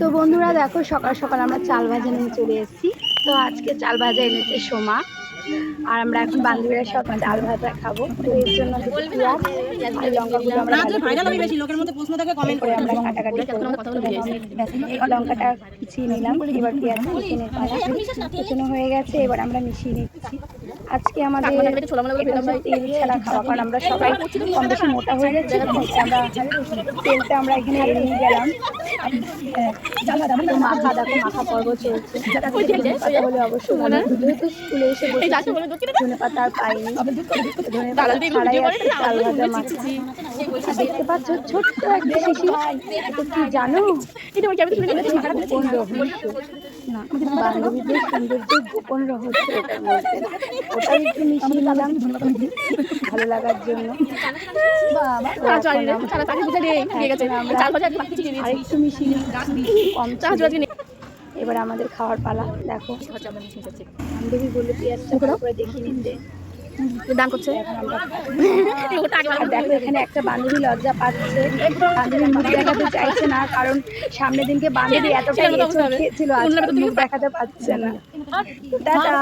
তো বন্ধুরা দেখো, সকাল সকাল আমরা চাল ভাজা নিয়ে চলে এসেছি। তো আজকে চাল ভাজা এনেছে সোমা, আর আমরা এখন বান্ধবীরা সব চাল ভাজা খাবো। তো এর জন্য পেঁয়াজ আর লঙ্কাগুলো আমরা এরপরে আমরা কাটাকাটি করবো। লঙ্কাটা কুচিয়ে নিলাম, এবার পেঁয়াজ কুচিয়ে কুচানো হয়ে গেছে, এবার আমরা মিশিয়ে নিচ্ছি। আজকে আমাদের তেল ছাড়া খাওয়া, কারণ আমরা সবাই কম বেশি মোটা হয়ে যাচ্ছি। আমরা তেলটা আমরা এখানে এড়িয়ে গেলাম। মাখা দেখো, মাখা পর্ব চলছে। কথা বলে অবশ্যই যেহেতু স্কুলে এসে ধনে পাতা আর পাইনি, ধনে পাতা ছাড়াই আছে চাল ভাজা মাখা। দেখতে পাচ্ছ ছোট্ট একটা শিশি, এটা কি জানো? গোপন রহস্য, বান্ধবীদের সৌন্দর্য গোপন রহস্য এটার মধ্যে। ওটাই একটু মিশিয়ে নিলাম ভালো লাগার জন্য। আরেকটু মিশিয়ে কম। এবার আমাদের খাওয়ার পালা। দেখো বান্ধবী বললো পেঁয়াজটা করে দেখিয়ে নিতে দান করছে। দেখো এখানে একটা বান্ধবী লজ্জা পাচ্ছে, বান্ধবী মুখ দেখাতে চাইছে না, কারণ সামনের দিনকে বান্ধবী এতটাই খেয়েছিল, মুখ দেখাতে পারছে না। টাটা।